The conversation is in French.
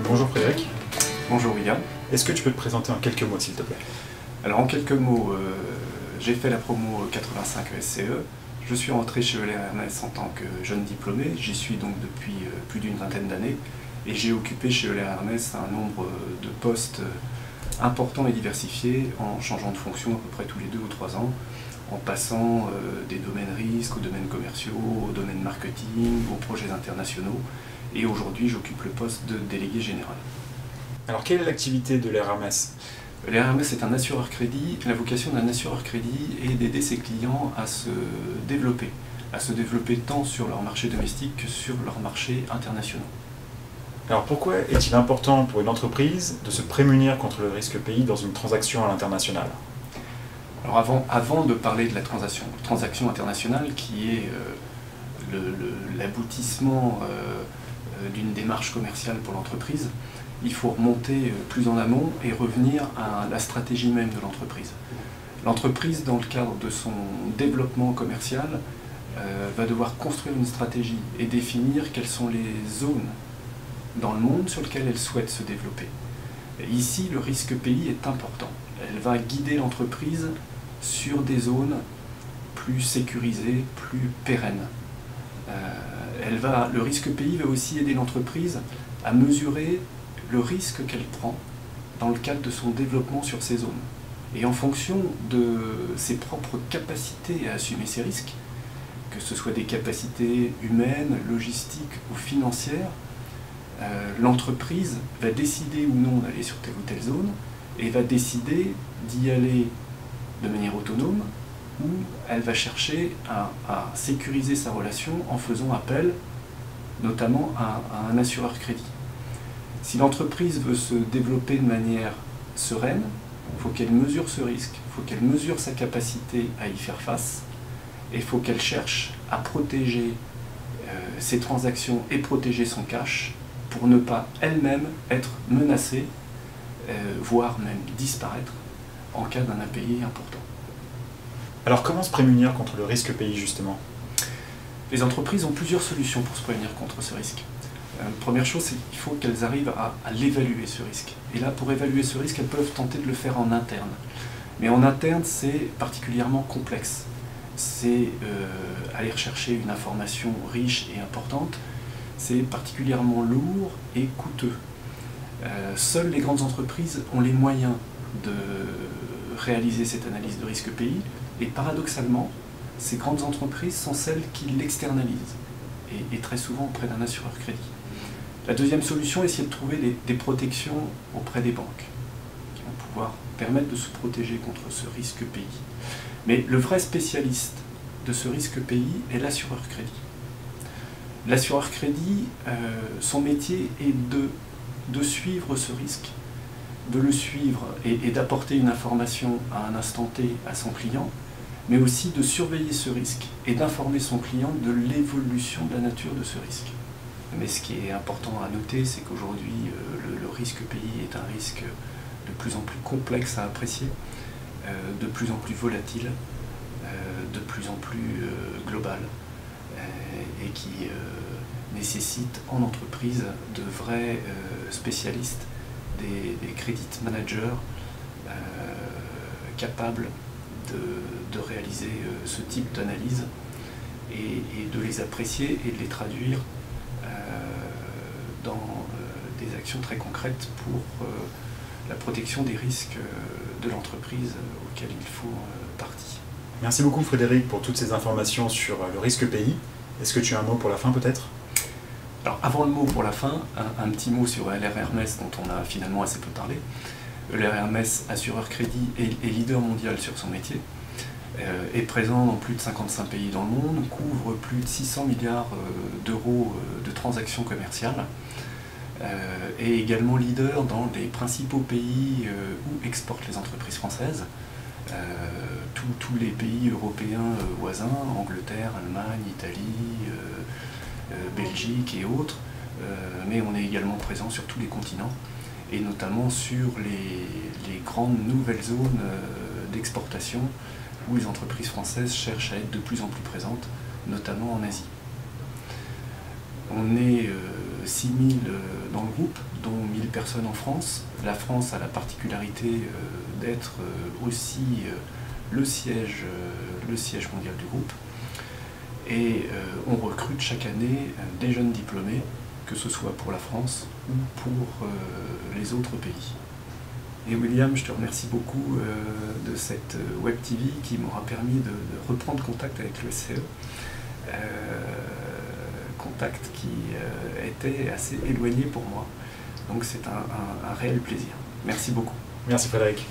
Bonjour Frédéric. Bonjour William. Est-ce que tu peux te présenter en quelques mots s'il te plaît? Alors en quelques mots, j'ai fait la promo 85 SCE. Je suis rentré chez Euler Hermès en tant que jeune diplômé. J'y suis donc depuis plus d'une vingtaine d'années. Et j'ai occupé chez Euler Hermès un nombre de postes importants et diversifiés en changeant de fonction à peu près tous les 2 ou 3 ans, en passant des domaines risques aux domaines commerciaux, au domaine marketing, aux projets internationaux. Et aujourd'hui, j'occupe le poste de délégué général. Alors quelle est l'activité de l'Euler Hermès? L'Euler Hermès est un assureur crédit. La vocation d'un assureur crédit est d'aider ses clients à se développer tant sur leur marché domestique que sur leur marché international. Alors pourquoi est-il important pour une entreprise de se prémunir contre le risque pays dans une transaction à l'international? Alors avant de parler de la transaction internationale qui est l'aboutissement d'une démarche commerciale pour l'entreprise, il faut remonter plus en amont et revenir à la stratégie même de l'entreprise. L'entreprise, dans le cadre de son développement commercial, va devoir construire une stratégie et définir quelles sont les zones dans le monde sur lesquelles elle souhaite se développer. Et ici, le risque pays est important. Elle va guider l'entreprise sur des zones plus sécurisées, plus pérennes. Le risque pays va aussi aider l'entreprise à mesurer le risque qu'elle prend dans le cadre de son développement sur ces zones. Et en fonction de ses propres capacités à assumer ces risques, que ce soit des capacités humaines, logistiques ou financières, l'entreprise va décider ou non d'aller sur telle ou telle zone et va décider d'y aller de manière autonome ou elle va chercher à sécuriser sa relation en faisant appel notamment à un assureur crédit. Si l'entreprise veut se développer de manière sereine, il faut qu'elle mesure ce risque, il faut qu'elle mesure sa capacité à y faire face, et il faut qu'elle cherche à protéger ses transactions et protéger son cash pour ne pas elle-même être menacée, voire même disparaître en cas d'un impayé important. Alors comment se prémunir contre le risque pays justement? Les entreprises ont plusieurs solutions pour se prémunir contre ce risque. Première chose, c'est qu'il faut qu'elles arrivent à l'évaluer ce risque. Et là, pour évaluer ce risque, elles peuvent tenter de le faire en interne. Mais en interne, c'est particulièrement complexe. C'est aller rechercher une information riche et importante. C'est particulièrement lourd et coûteux. Seules les grandes entreprises ont les moyens de réaliser cette analyse de risque pays. Et paradoxalement, ces grandes entreprises sont celles qui l'externalisent. Et très souvent auprès d'un assureur crédit. La deuxième solution est essayer de trouver des protections auprès des banques qui vont pouvoir permettre de se protéger contre ce risque pays. Mais le vrai spécialiste de ce risque pays est l'assureur crédit. L'assureur crédit, son métier est de suivre ce risque, de le suivre et d'apporter une information à un instant T à son client, mais aussi de surveiller ce risque et d'informer son client de l'évolution de la nature de ce risque. Mais ce qui est important à noter, c'est qu'aujourd'hui, le risque pays est un risque de plus en plus complexe à apprécier, de plus en plus volatile, de plus en plus global, et qui nécessite en entreprise de vrais spécialistes, des credit managers capables de réaliser ce type d'analyse et de les apprécier et de les traduire dans des actions très concrètes pour la protection des risques de l'entreprise auxquels il faut partie. Merci beaucoup Frédéric pour toutes ces informations sur le risque pays. Est-ce que tu as un mot pour la fin peut-être? Alors avant le mot pour la fin, un petit mot sur Euler Hermès dont on a finalement assez peu parlé. Euler Hermès, assureur crédit, est leader mondial sur son métier, est présent dans plus de 55 pays dans le monde, couvre plus de 600 milliards d'euros de transactions commerciales, est également leader dans les principaux pays où exportent les entreprises françaises, tous les pays européens voisins, Angleterre, Allemagne, Italie, Belgique et autres, mais on est également présent sur tous les continents, et notamment sur les grandes nouvelles zones d'exportation où les entreprises françaises cherchent à être de plus en plus présentes, notamment en Asie. On est 6000 dans le groupe, dont 1000 personnes en France. La France a la particularité d'être aussi le siège mondial du groupe. Et on recrute chaque année des jeunes diplômés, que ce soit pour la France ou pour les autres pays. Et William, je te remercie beaucoup de cette Web TV qui m'aura permis de reprendre contact avec le SCE. Contact qui était assez éloigné pour moi. Donc c'est un réel plaisir. Merci beaucoup. Merci Frédéric.